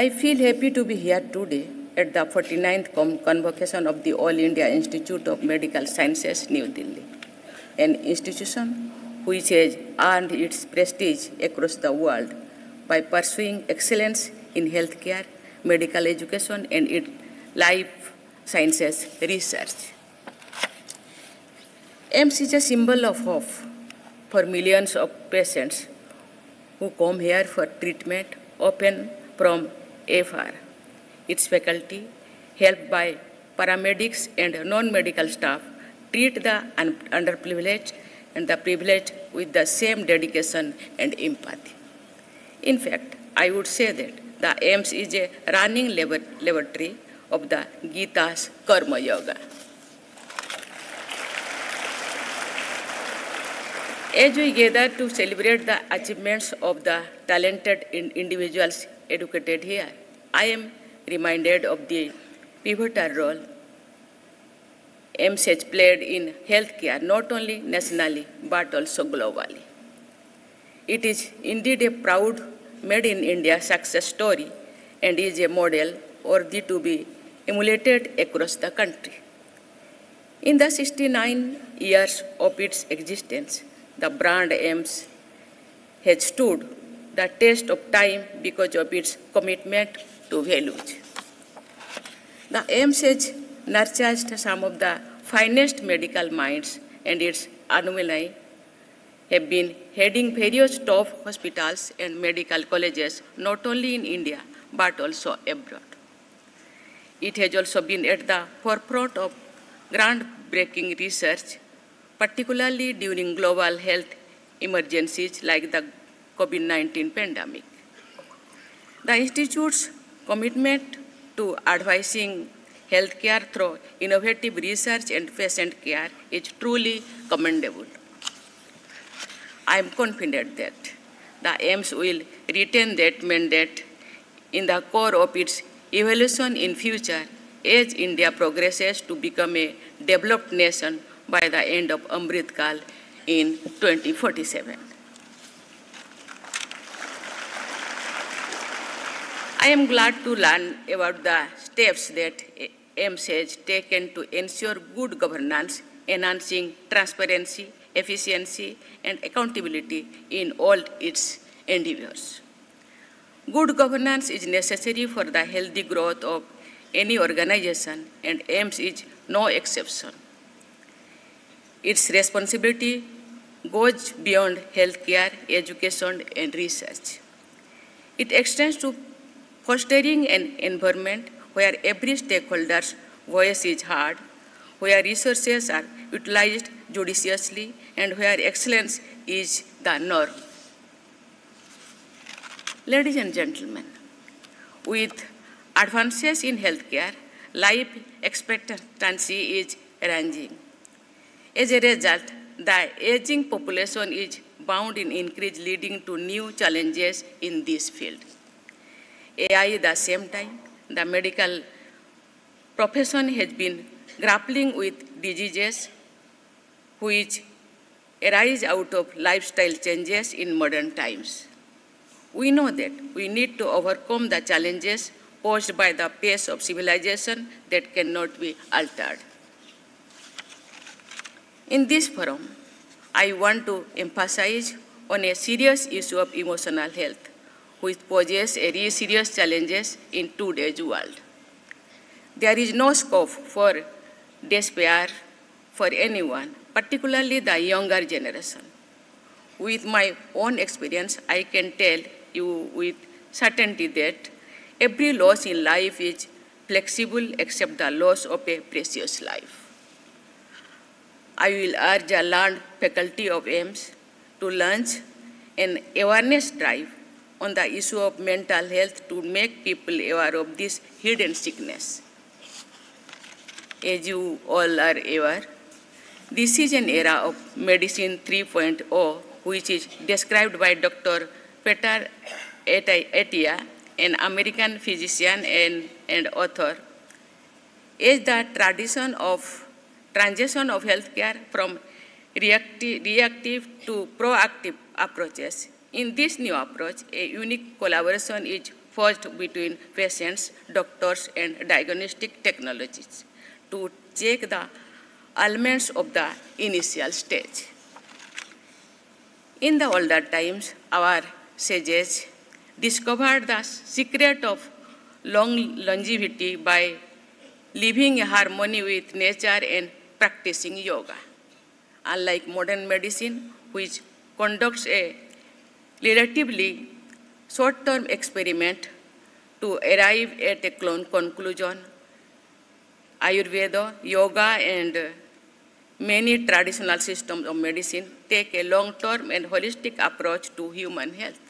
I feel happy to be here today at the 49th convocation of the All India Institute of Medical Sciences, New Delhi, an institution which has earned its prestige across the world by pursuing excellence in healthcare, medical education, and in life sciences research. AIIMS is a symbol of hope for millions of patients who come here for treatment, often from afar. Its faculty, helped by paramedics and non-medical staff, treat the underprivileged and the privileged with the same dedication and empathy. In fact, I would say that the AIIMS is a running laboratory of the Gita's Karma Yoga. As we gather to celebrate the achievements of the talented individuals educated here, I am reminded of the pivotal role AIIMS has played in healthcare, not only nationally but also globally. It is indeed a proud Made in India success story and is a model worthy to be emulated across the country. In the 69 years of its existence, the brand AIIMS has stood the test of time because of its commitment to values. The AIIMS has nurtured some of the finest medical minds, and its alumni have been heading various top hospitals and medical colleges, not only in India, but also abroad. It has also been at the forefront of groundbreaking research, particularly during global health emergencies like the COVID-19 pandemic. The Institute's commitment to advancing healthcare through innovative research and patient care is truly commendable. I am confident that the AIIMS will retain that mandate in the core of its evolution in future as India progresses to become a developed nation by the end of Amrit Kal in 2047. I am glad to learn about the steps that AIIMS has taken to ensure good governance, enhancing transparency, efficiency, and accountability in all its endeavors. Good governance is necessary for the healthy growth of any organization, and AIIMS is no exception. Its responsibility goes beyond healthcare, education, and research. It extends to fostering an environment where every stakeholder's voice is heard, where resources are utilized judiciously, and where excellence is the norm. Ladies and gentlemen, with advances in healthcare, life expectancy is rising. As a result, the aging population is bound in increase, leading to new challenges in this field. AI, at the same time, the medical profession has been grappling with diseases which arise out of lifestyle changes in modern times. We know that we need to overcome the challenges posed by the pace of civilization that cannot be altered. In this forum, I want to emphasize on a serious issue of emotional health, which poses very serious challenges in today's world. There is no scope for despair for anyone, particularly the younger generation. With my own experience, I can tell you with certainty that every loss in life is flexible except the loss of a precious life. I will urge the learned faculty of AIIMS to launch an awareness drive on the issue of mental health to make people aware of this hidden sickness. As you all are aware, this is an era of medicine 3.0, which is described by Dr. Peter Attia, an American physician and author, as the transition of healthcare from reactive to proactive approaches. In this new approach, a unique collaboration is forged between patients, doctors, and diagnostic technologies to check the ailments of the initial stage. In the older times, our sages discovered the secret of long longevity by living in harmony with nature and practicing yoga. Unlike modern medicine, which conducts a relatively short-term experiment to arrive at a conclusion, Ayurveda, yoga, and many traditional systems of medicine take a long-term and holistic approach to human health.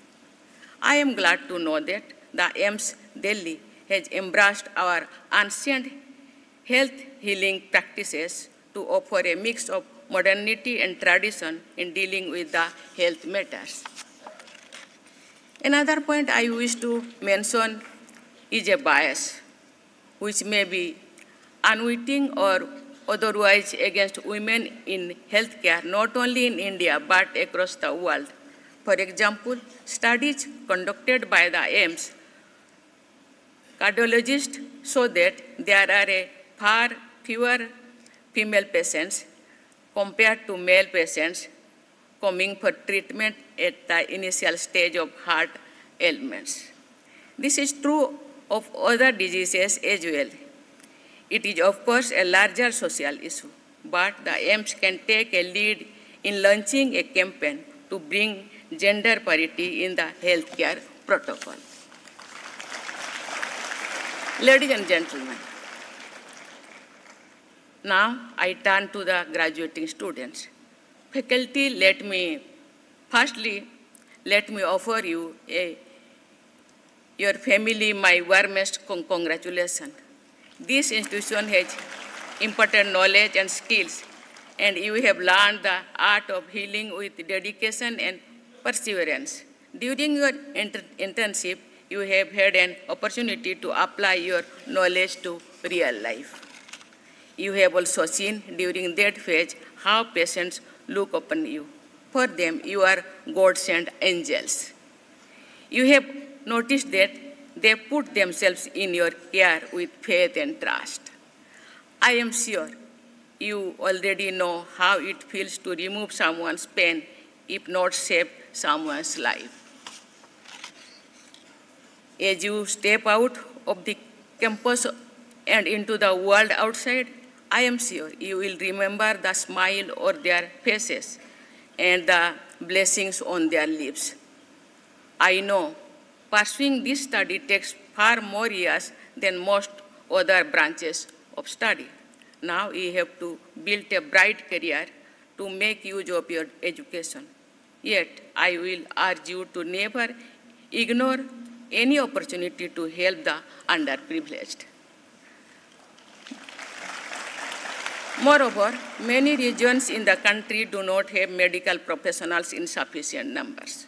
I am glad to know that the AIIMS Delhi has embraced our ancient health healing practices to offer a mix of modernity and tradition in dealing with the health matters. Another point I wish to mention is a bias, which may be unwitting or otherwise against women in healthcare, not only in India but across the world. For example, studies conducted by the AIIMS cardiologists show that there are far fewer female patients compared to male patients coming for treatment at the initial stage of heart ailments. This is true of other diseases as well. It is, of course, a larger social issue, but the AIIMS can take a lead in launching a campaign to bring gender parity in the healthcare protocol. Ladies and gentlemen, now I turn to the graduating students. Faculty, let me offer you, your family, my warmest congratulations. This institution has important knowledge and skills, and you have learned the art of healing with dedication and perseverance. During your internship, you have had an opportunity to apply your knowledge to real life. You have also seen during that phase how patients look upon you. For them, you are God-sent angels. You have noticed that they put themselves in your care with faith and trust. I am sure you already know how it feels to remove someone's pain, if not save someone's life. As you step out of the campus and into the world outside, I am sure you will remember the smile on their faces and the blessings on their lips. I know pursuing this study takes far more years than most other branches of study. Now you have to build a bright career to make use of your education. Yet, I will urge you to never ignore any opportunity to help the underprivileged. Moreover, many regions in the country do not have medical professionals in sufficient numbers.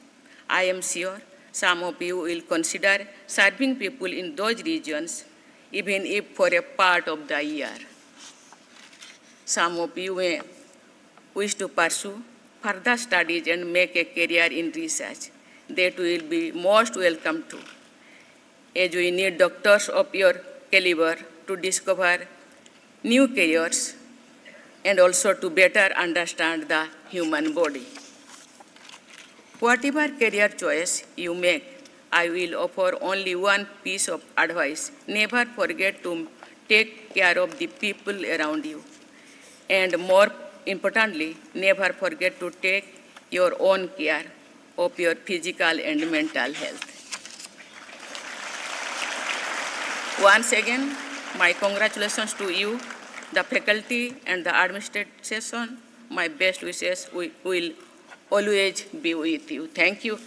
I am sure some of you will consider serving people in those regions, even if for a part of the year. Some of you may wish to pursue further studies and make a career in research. That will be most welcome too, as we need doctors of your caliber to discover new careers and also to better understand the human body. Whatever career choice you make, I will offer only one piece of advice. Never forget to take care of the people around you. And more importantly, never forget to take your own care of your physical and mental health. Once again, my congratulations to you, the faculty and the administration. My best wishes will always be with you. Thank you.